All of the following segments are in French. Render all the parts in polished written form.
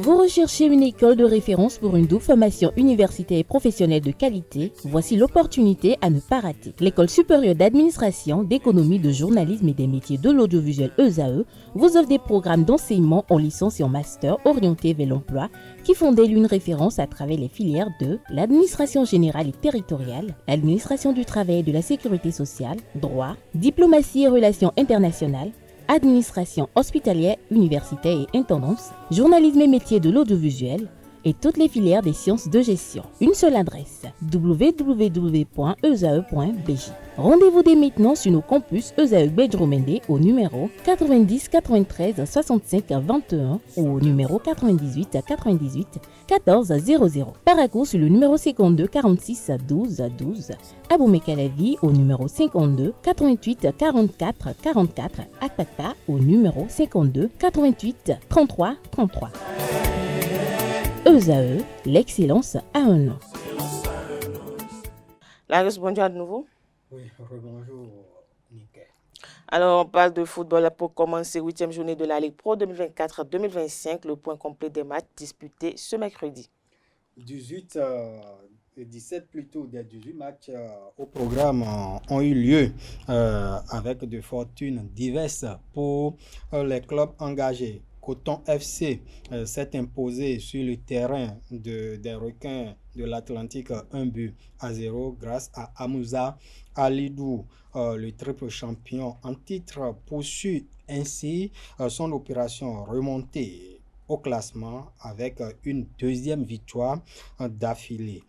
Vous recherchez une école de référence pour une double formation universitaire et professionnelle de qualité? Voici l'opportunité à ne pas rater. L'École supérieure d'administration, d'économie, de journalisme et des métiers de l'audiovisuel ESAE vous offre des programmes d'enseignement en licence et en master orientés vers l'emploi qui font d'elle une référence à travers les filières de l'administration générale et territoriale, l'administration du travail et de la sécurité sociale, droit, diplomatie et relations internationales, administration hospitalière, universitaire et intendance, journalisme et métiers de l'audiovisuel et toutes les filières des sciences de gestion. Une seule adresse, www.esae.bj. Rendez-vous dès maintenant sur nos campus ESAE Bedjromende au numéro 90 93 65 21 ou au numéro 98 98 14 00. Paracourt sur le numéro 52 46 12 12. Aboumé-Calavi au numéro 52 88 44 44. Akpaka au numéro 52 88 33 33. ESAE, l'excellence a un nom. Larius, bonjour à nouveau. Oui, bonjour, Nickel. Alors, on parle de football pour commencer 8e journée de la Ligue Pro 2024-2025. Le point complet des matchs disputés ce mercredi. 18 et 17 plutôt, des 18 matchs au programme ont eu lieu avec de fortunes diverses pour les clubs engagés. Coton FC s'est imposé sur le terrain des requins de l'Atlantique 1-0 grâce à Amouza Alidou, le triple champion en titre, poursuit ainsi son opération remontée au classement avec une deuxième victoire d'affilée.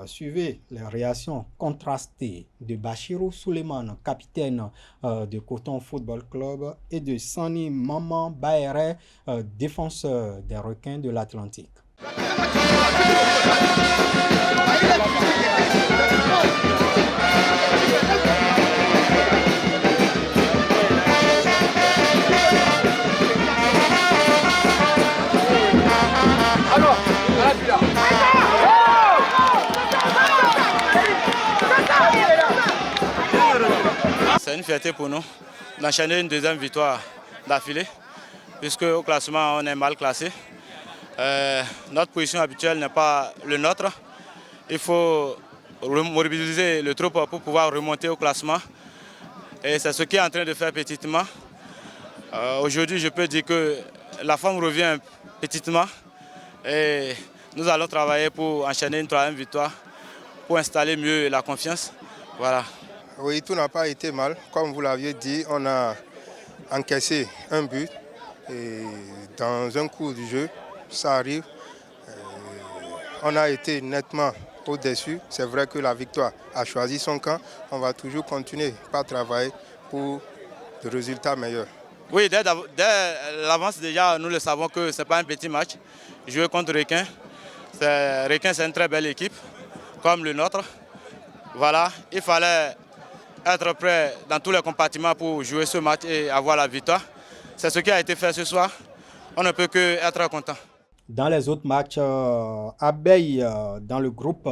Suivez les réactions contrastées de Bachirou Souleymane, capitaine de Coton Football Club, et de Sani Maman Baere, défenseur des requins de l'Atlantique. C'est une fierté pour nous d'enchaîner une deuxième victoire d'affilée, puisque au classement on est mal classé. Notre position habituelle n'est pas le nôtre. Il faut mobiliser le troupe pour pouvoir remonter au classement. Et c'est ce qui est en train de faire petitement. Aujourd'hui, je peux dire que la forme revient petitement. Et nous allons travailler pour enchaîner une troisième victoire, pour installer mieux la confiance. Voilà. Oui, tout n'a pas été mal. Comme vous l'aviez dit, on a encaissé un but et dans un cours du jeu, ça arrive. On a été nettement au-dessus. C'est vrai que la victoire a choisi son camp. On va toujours continuer par travailler pour des résultats meilleurs. Oui, dès l'avance déjà, nous le savons que ce n'est pas un petit match. Jouer contre Requin, Requin c'est une très belle équipe, comme le nôtre. Voilà, il fallait être prêt dans tous les compartiments pour jouer ce match et avoir la victoire. C'est ce qui a été fait ce soir. On ne peut que être content. Dans les autres matchs, Abeille, dans le groupe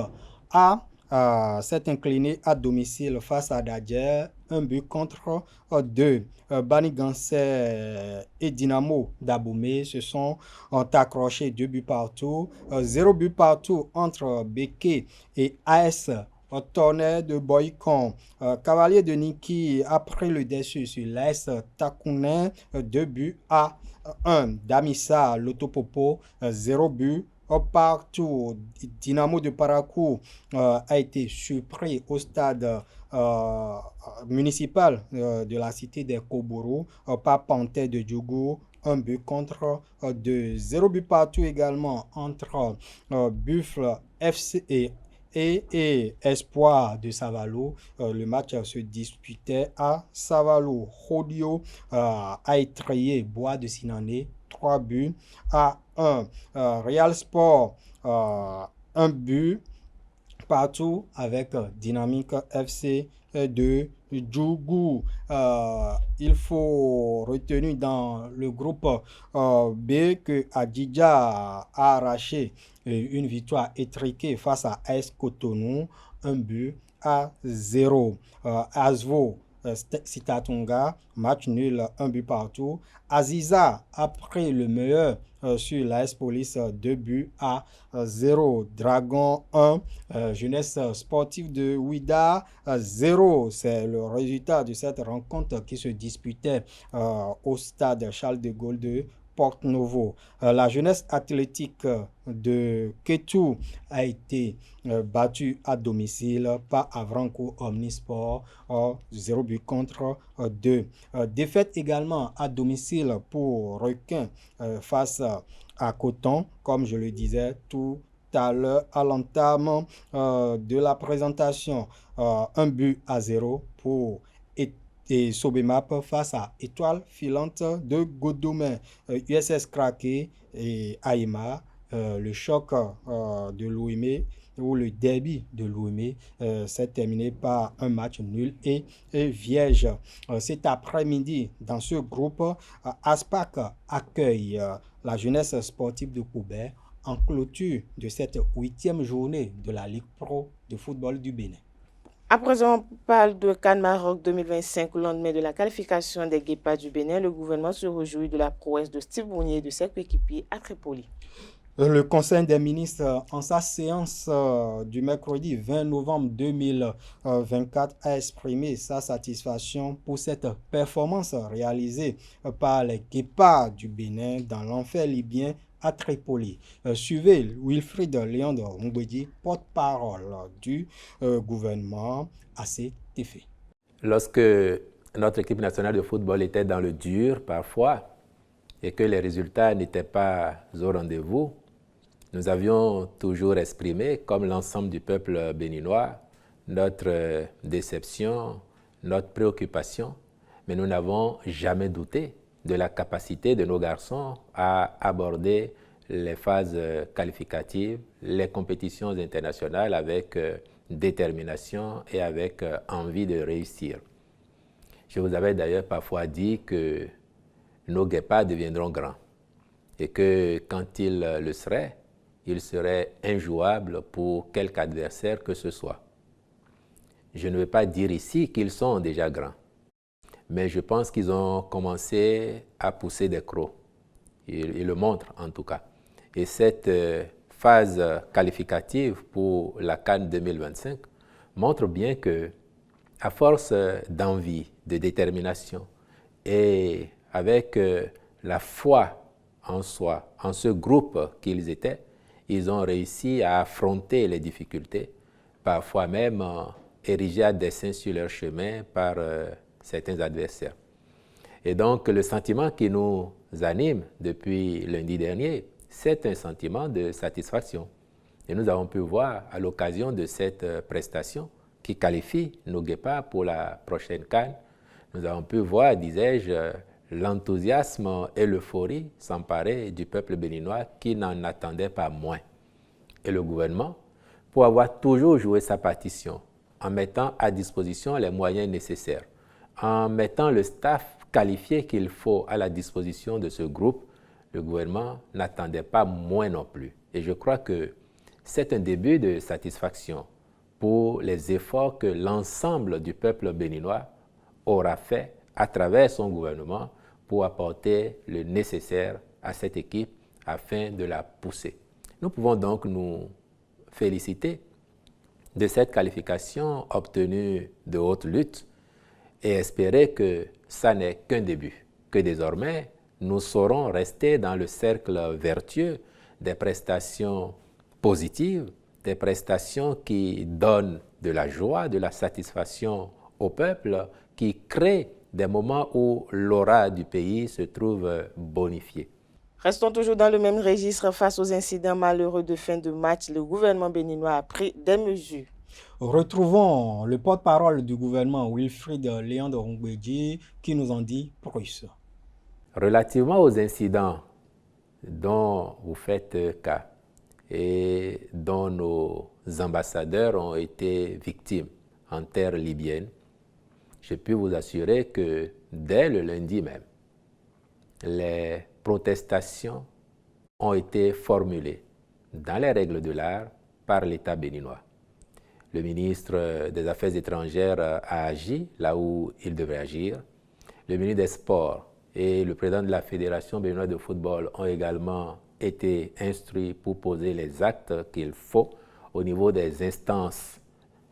A, s'est incliné à domicile face à Dadjer, 1-2. Banigansé et Dynamo d'Aboumé se sont accrochés 2 buts partout. 0 but partout entre Beke et AS au tournée de Boycon. Cavalier de Niki a pris le dessus sur l'AS Takounen, 2 buts à 1. Damissa Lotopopo, 0 but partout. Dynamo de Parakou a été surpris au stade municipal de la cité des Kobourou par Panthère de Djougou. 1 but contre 2. 0 but partout également entre Buffle FC et Espoir de Savalo. Le match se disputait à Savalo. Rodio a étrayé Bois de Sinané, 3 buts à 1. Real Sport, 1 but partout avec Dynamique FC de Djougou. Il faut retenir dans le groupe B que Adidja a arraché une victoire étriquée face à AS Cotonou, 1 but à 0. Asvo Sitatunga, match nul, 1 but partout. Aziza a pris le meilleur sur l'AS Police, 2 buts à 0. Dragon 1, Jeunesse sportive de Ouida 0. C'est le résultat de cette rencontre qui se disputait au stade Charles de Gaulle de Porto-Novo. La jeunesse athlétique de Ketu a été battue à domicile par Avranco Omnisport, 0 but contre 2. Défaite également à domicile pour Requin face à Coton, comme je le disais tout à l'heure à l'entame de la présentation. 1 but à 0 pour et Sobemap face à Étoile Filante de Godomé. USS Krake et Aïma, le choc de l'Ouémé ou le derby de l'Ouémé s'est terminé par un match nul et vierge. Cet après-midi, dans ce groupe, Aspac accueille la jeunesse sportive de Koubert en clôture de cette 8e journée de la Ligue Pro de football du Bénin. À présent, on parle de CAN Maroc 2025. Au lendemain de la qualification des Guépards du Bénin, le gouvernement se réjouit de la prouesse de Steve Bounier et de ses coéquipiers à Tripoli. Le Conseil des ministres, en sa séance du mercredi 20 novembre 2024, a exprimé sa satisfaction pour cette performance réalisée par les Guépards du Bénin dans l'enfer libyen à Tripoli. Suivez Wilfried Léon de Ngoubedi, porte-parole du gouvernement à cet effet. Lorsque notre équipe nationale de football était dans le dur parfois et que les résultats n'étaient pas au rendez-vous, nous avions toujours exprimé, comme l'ensemble du peuple béninois, notre déception, notre préoccupation, mais nous n'avons jamais douté de la capacité de nos garçons à aborder les phases qualificatives, les compétitions internationales avec détermination et avec envie de réussir. Je vous avais d'ailleurs parfois dit que nos Guépards deviendront grands et que quand ils le seraient, ils seraient injouables pour quelque adversaire que ce soit. Je ne veux pas dire ici qu'ils sont déjà grands, mais je pense qu'ils ont commencé à pousser des crocs. Ils le montrent en tout cas. Et cette phase qualificative pour la CAN 2025 montre bien que, à force d'envie, de détermination et avec la foi en soi, en ce groupe qu'ils étaient, ils ont réussi à affronter les difficultés, parfois même érigés à dessein sur leur chemin par certains adversaires. Et donc, le sentiment qui nous anime depuis lundi dernier, c'est un sentiment de satisfaction. Et nous avons pu voir, à l'occasion de cette prestation qui qualifie nos Guépards pour la prochaine CAN, nous avons pu voir, disais-je, l'enthousiasme et l'euphorie s'emparer du peuple béninois qui n'en attendait pas moins. Et le gouvernement, pour avoir toujours joué sa partition, en mettant à disposition les moyens nécessaires, en mettant le staff qualifié qu'il faut à la disposition de ce groupe, le gouvernement n'attendait pas moins non plus. Et je crois que c'est un début de satisfaction pour les efforts que l'ensemble du peuple béninois aura fait à travers son gouvernement pour apporter le nécessaire à cette équipe afin de la pousser. Nous pouvons donc nous féliciter de cette qualification obtenue de haute lutte et espérer que ça n'est qu'un début, que désormais nous saurons rester dans le cercle vertueux des prestations positives, des prestations qui donnent de la joie, de la satisfaction au peuple, qui créent des moments où l'aura du pays se trouve bonifiée. Restons toujours dans le même registre. Face aux incidents malheureux de fin de match, le gouvernement béninois a pris des mesures. Retrouvons le porte-parole du gouvernement, Wilfried Léon de Ngoubedi, qui nous en dit plus. Relativement aux incidents dont vous faites cas et dont nos ambassadeurs ont été victimes en terre libyenne, je peux vous assurer que dès le lundi même, les protestations ont été formulées dans les règles de l'art par l'État béninois. Le ministre des Affaires étrangères a agi là où il devait agir. Le ministre des Sports et le président de la Fédération béninoise de football ont également été instruits pour poser les actes qu'il faut au niveau des instances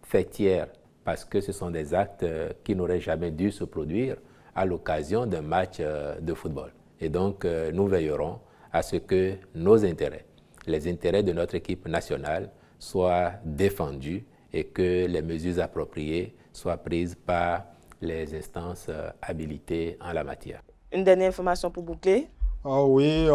fêtières, parce que ce sont des actes qui n'auraient jamais dû se produire à l'occasion d'un match de football. Et donc, nous veillerons à ce que nos intérêts, les intérêts de notre équipe nationale, soient défendus et que les mesures appropriées soient prises par les instances habilitées en la matière. Une dernière information pour boucler. Oui,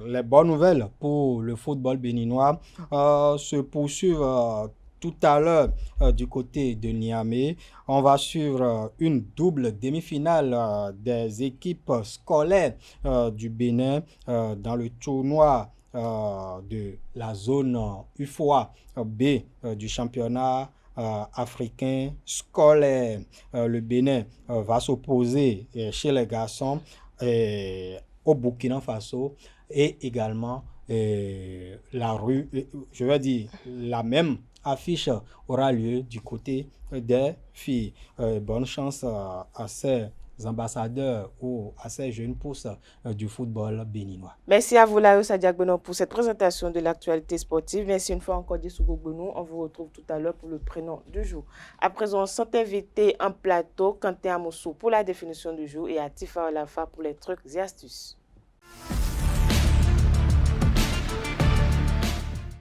les bonnes nouvelles pour le football béninois se poursuivent tout à l'heure du côté de Niamey. On va suivre une double demi-finale des équipes scolaires du Bénin dans le tournoi de la zone UFOA B du championnat africain scolaire. Le Bénin va s'opposer chez les garçons au Burkina Faso et également la même affiche aura lieu du côté des filles. Bonne chance à ces ambassadeurs ou à ces jeunes pousses du football béninois. Merci à vous, Laios Adiagbenon, pour cette présentation de l'actualité sportive. Merci une fois encore, Dissougo Gbenou. On vous retrouve tout à l'heure pour le prénom du jour. À présent, on s'est invité en plateau Quentin Amoussou pour la définition du jour et à Tifa Olafa pour les trucs et astuces.